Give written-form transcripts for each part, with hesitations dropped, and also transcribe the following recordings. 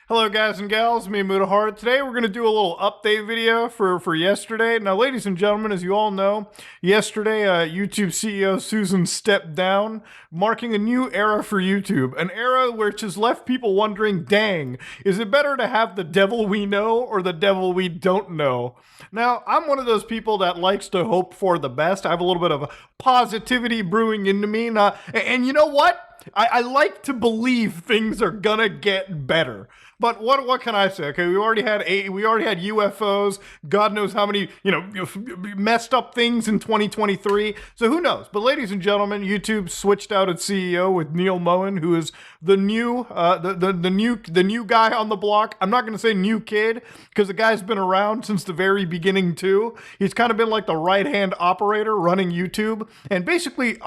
Hello guys and gals, me Mutahar. Today we're going to do a little update video for yesterday. Now ladies and gentlemen, as you all know, yesterday YouTube CEO Susan stepped down, marking a new era for YouTube. An era which has left people wondering, dang, is it better to have the devil we know or the devil we don't know? Now, I'm one of those people that likes to hope for the best. I have a little bit of positivity brewing into me. And you know what? I like to believe things are gonna get better. But what can I say? Okay, we already had UFOs, God knows how many, messed up things in 2023. So who knows? But ladies and gentlemen, YouTube switched out its CEO with Neal Mohan, who is the new guy on the block. I'm not gonna say new kid, because the guy's been around since the very beginning too. He's kind of been like the right-hand operator running YouTube and basically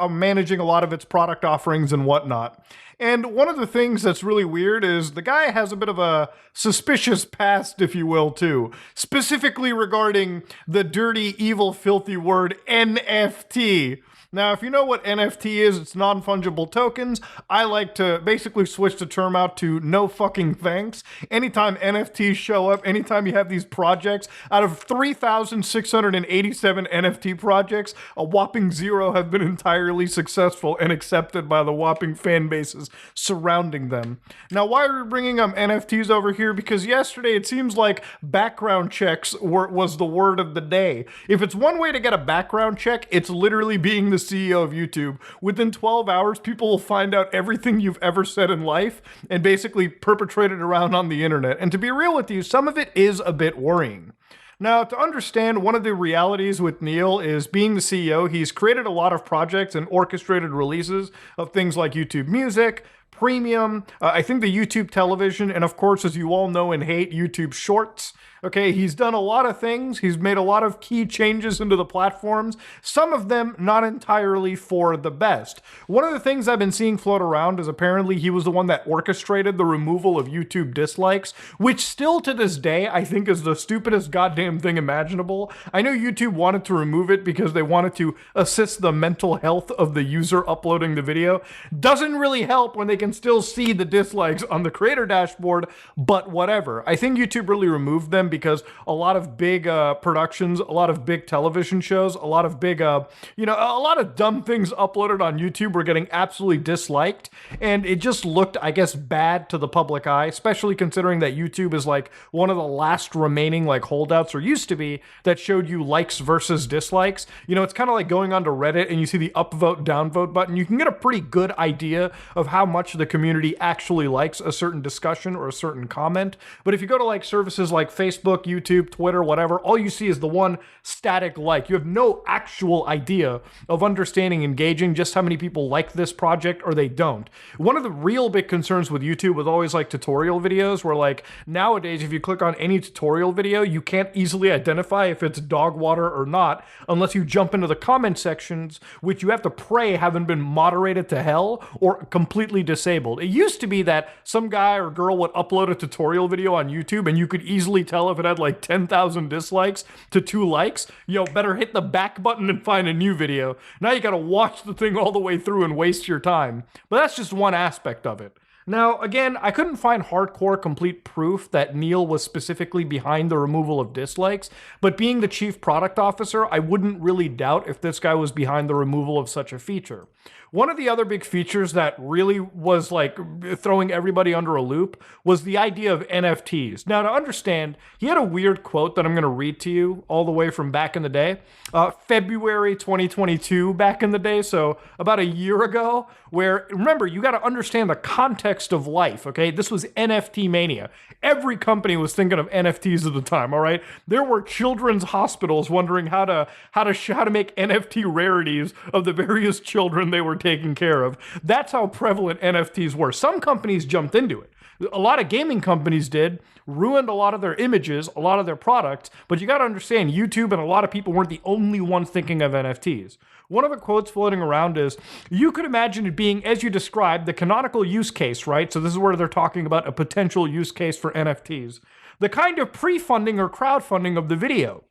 managing a lot of its product offerings and whatnot. And one of the things that's really weird is the guy has a bit of a suspicious past, if you will, too. Specifically regarding the dirty, evil, filthy word NFT. Now, if you know what NFT is, it's non-fungible tokens. I like to basically switch the term out to no fucking thanks. Anytime NFTs show up, anytime you have these projects, out of 3,687 NFT projects, a whopping 0 have been entirely successful and accepted by the whopping fan bases surrounding them. Now, why are we bringing NFTs over here? Because yesterday it seems like background checks was the word of the day. If it's one way to get a background check, it's literally being the CEO of YouTube. Within 12 hours, people will find out everything you've ever said in life and basically perpetrate it around on the internet. And to be real with you, some of it is a bit worrying. Now, to understand, one of the realities with Neal is being the CEO, he's created a lot of projects and orchestrated releases of things like YouTube Music, Premium, I think the YouTube television, and of course, as you all know and hate, YouTube Shorts. Okay, he's done a lot of things. He's made a lot of key changes into the platforms, some of them not entirely for the best. One of the things I've been seeing float around is apparently he was the one that orchestrated the removal of YouTube dislikes, which still to this day I think is the stupidest goddamn thing imaginable. I know YouTube wanted to remove it because they wanted to assist the mental health of the user uploading the video. Doesn't really help when they can still see the dislikes on the creator dashboard, but whatever. I think YouTube really removed them because a lot of big productions, a lot of big television shows, a lot of big, a lot of dumb things uploaded on YouTube were getting absolutely disliked. And it just looked, I guess, bad to the public eye, especially considering that YouTube is like one of the last remaining like holdouts, or used to be, that showed you likes versus dislikes. You know, it's kind of like going onto Reddit and you see the upvote, downvote button. You can get a pretty good idea of how much the community actually likes a certain discussion or a certain comment. But if you go to like services like Facebook, YouTube, Twitter, whatever, all you see is the one static like. You have no actual idea of understanding, engaging just how many people like this project or they don't. One of the real big concerns with YouTube was always like tutorial videos, where like nowadays if you click on any tutorial video, you can't easily identify if it's dog water or not unless you jump into the comment sections, which you have to pray haven't been moderated to hell or completely disabled. It used to be that some guy or girl would upload a tutorial video on YouTube and you could easily tell if it had like 10,000 dislikes to 2 likes. Better hit the back button and find a new video. Now you gotta watch the thing all the way through and waste your time. But that's just one aspect of it. Now, again, I couldn't find hardcore complete proof that Neal was specifically behind the removal of dislikes, but being the chief product officer, I wouldn't really doubt if this guy was behind the removal of such a feature. One of the other big features that really was like throwing everybody under a loop was the idea of NFTs. Now, to understand, he had a weird quote that I'm going to read to you all the way from back in the day, February 2022 back in the day, so about a year ago, where, remember, you got to understand the context of life, okay? This was NFT mania. Every company was thinking of NFTs at the time, all right? There were children's hospitals wondering how to make NFT rarities of the various children they were taking care of. That's how prevalent NFTs were. Some companies jumped into it. A lot of gaming companies did, ruined a lot of their images, a lot of their products, but you got to understand, YouTube and a lot of people weren't the only ones thinking of NFTs. One of the quotes floating around is, you could imagine it being, as you described, the canonical use case, right? So this is where they're talking about a potential use case for NFTs. The kind of pre-funding or crowdfunding of the video.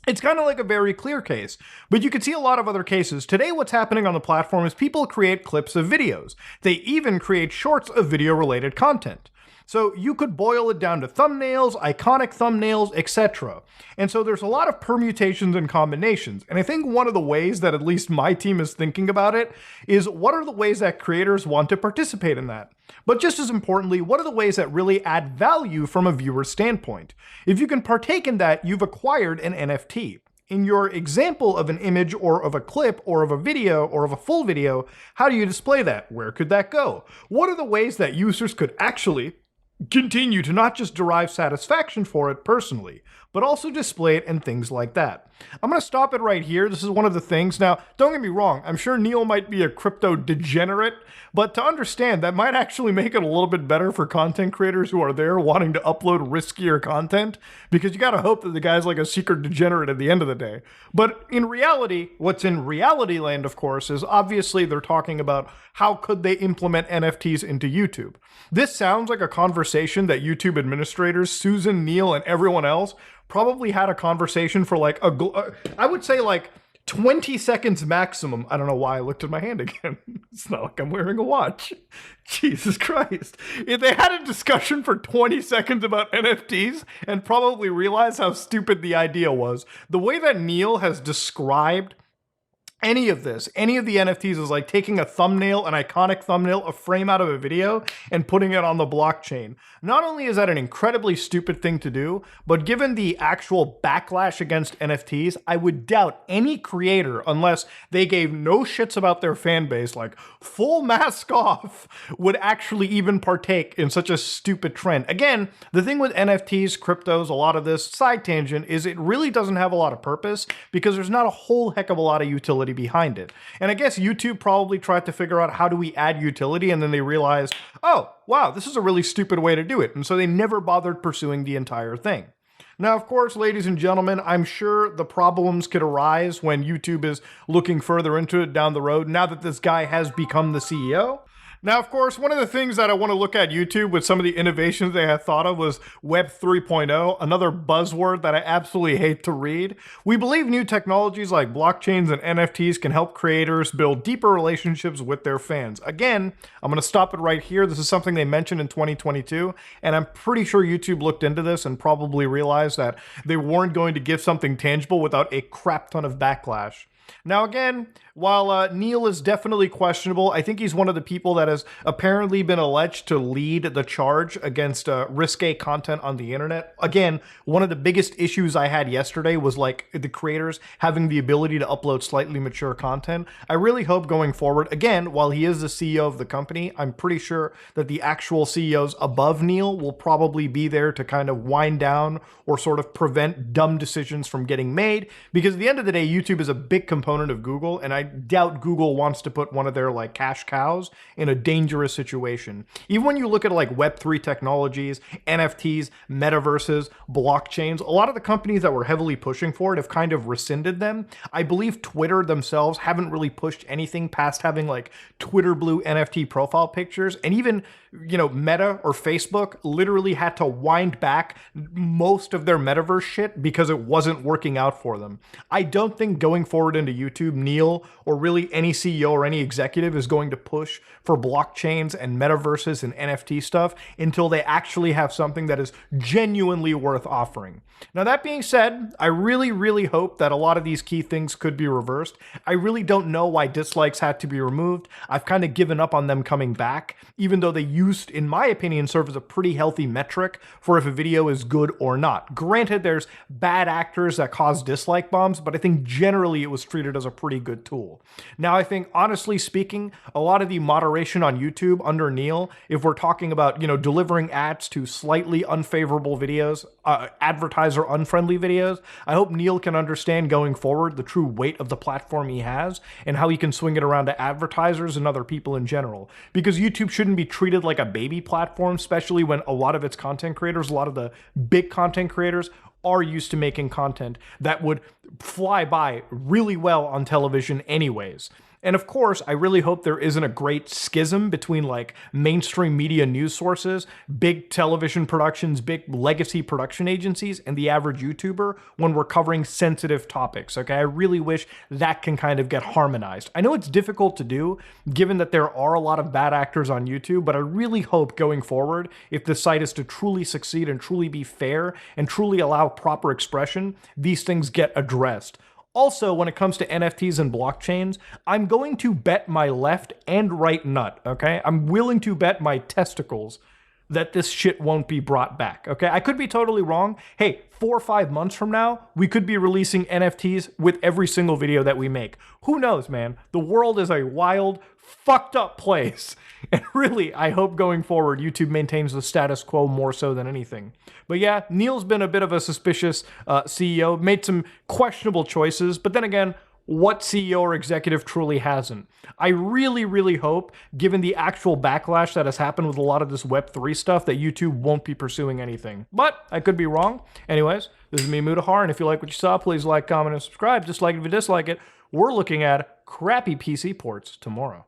It's kind of like a very clear case, but you can see a lot of other cases. Today, what's happening on the platform is people create clips of videos. They even create shorts of video-related content. So you could boil it down to thumbnails, iconic thumbnails, etc. And so there's a lot of permutations and combinations. And I think one of the ways that at least my team is thinking about it is what are the ways that creators want to participate in that? But just as importantly, what are the ways that really add value from a viewer's standpoint? If you can partake in that, you've acquired an NFT. In your example of an image or of a clip or of a video or of a full video, how do you display that? Where could that go? What are the ways that users could actually continue to not just derive satisfaction for it personally, but also display it and things like that? I'm going to stop it right here. This is one of the things. Now, don't get me wrong. I'm sure Neal might be a crypto degenerate, but to understand that might actually make it a little bit better for content creators who are there wanting to upload riskier content, because you got to hope that the guy's like a secret degenerate at the end of the day. But in reality, what's in reality land, of course, is obviously they're talking about how could they implement NFTs into YouTube. This sounds like a conversation that YouTube administrators, Susan, Neal, and everyone else probably had a conversation for like I would say like 20 seconds maximum. I don't know why I looked at my hand again. It's not like I'm wearing a watch. Jesus Christ. If they had a discussion for 20 seconds about NFTs and probably realized how stupid the idea was, the way that Neal has described any of this, any of the NFTs is like taking a thumbnail, an iconic thumbnail, a frame out of a video, and putting it on the blockchain. Not only is that an incredibly stupid thing to do, but given the actual backlash against NFTs, I would doubt any creator, unless they gave no shits about their fan base, like full mask off, would actually even partake in such a stupid trend. Again, the thing with NFTs, cryptos, a lot of this side tangent is it really doesn't have a lot of purpose because there's not a whole heck of a lot of utility behind it. And I guess YouTube probably tried to figure out how do we add utility, and then they realized, oh, wow, this is a really stupid way to do it. And so they never bothered pursuing the entire thing. Now, of course, ladies and gentlemen, I'm sure the problems could arise when YouTube is looking further into it down the road now that this guy has become the CEO. Now, of course, one of the things that I want to look at YouTube with some of the innovations they had thought of was Web 3.0, another buzzword that I absolutely hate to read. We believe new technologies like blockchains and NFTs can help creators build deeper relationships with their fans. Again, I'm going to stop it right here. This is something they mentioned in 2022, and I'm pretty sure YouTube looked into this and probably realized that they weren't going to give something tangible without a crap ton of backlash. Now again, while Neal is definitely questionable, I think he's one of the people that has apparently been alleged to lead the charge against risque content on the internet. Again, one of the biggest issues I had yesterday was like the creators having the ability to upload slightly mature content. I really hope going forward, again, while he is the CEO of the company, I'm pretty sure that the actual CEOs above Neal will probably be there to kind of wind down or sort of prevent dumb decisions from getting made, because at the end of the day, YouTube is a big component of Google, and I doubt Google wants to put one of their like cash cows in a dangerous situation. Even when you look at like Web3 technologies, NFTs, metaverses, blockchains, a lot of the companies that were heavily pushing for it have kind of rescinded them. I believe Twitter themselves haven't really pushed anything past having like Twitter blue NFT profile pictures, and even, you know, Meta or Facebook literally had to wind back most of their metaverse shit because it wasn't working out for them. I don't think going forward into YouTube, Neal or really any CEO or any executive is going to push for blockchains and metaverses and NFT stuff until they actually have something that is genuinely worth offering. Now, that being said, I really hope that a lot of these key things could be reversed. I really don't know why dislikes had to be removed. I've kind of given up on them coming back, even though they used, in my opinion, serve as a pretty healthy metric for if a video is good or not. Granted, there's bad actors that cause dislike bombs, but I think generally it was treated as a pretty good tool. Now, I think, honestly speaking, a lot of the moderation on YouTube under Neal, if we're talking about, you know, delivering ads to slightly unfavorable videos, advertiser unfriendly videos, I hope Neal can understand going forward the true weight of the platform he has and how he can swing it around to advertisers and other people in general. Because YouTube shouldn't be treated like a baby platform, especially when a lot of its content creators, a lot of the big content creators, are used to making content that would fly by really well on television anyways. And of course, I really hope there isn't a great schism between like mainstream media news sources, big television productions, big legacy production agencies, and the average YouTuber when we're covering sensitive topics, okay? I really wish that can kind of get harmonized. I know it's difficult to do, given that there are a lot of bad actors on YouTube, but I really hope going forward, if the site is to truly succeed and truly be fair and truly allow proper expression, these things get addressed. Also, when it comes to NFTs and blockchains, I'm going to bet my left and right nut, okay? I'm willing to bet my testicles that this shit won't be brought back, okay? I could be totally wrong. Hey, 4 or 5 months from now, we could be releasing NFTs with every single video that we make. Who knows, man? The world is a wild, fucked up place. And really, I hope going forward, YouTube maintains the status quo more so than anything. But yeah, Neal's been a bit of a suspicious CEO, made some questionable choices, but then again, what CEO or executive truly hasn't? I really, really hope, given the actual backlash that has happened with a lot of this Web3 stuff, that YouTube won't be pursuing anything. But I could be wrong. Anyways, this is me, Mutahar, and if you like what you saw, please like, comment, and subscribe. Dislike it if you dislike it. We're looking at crappy PC ports tomorrow.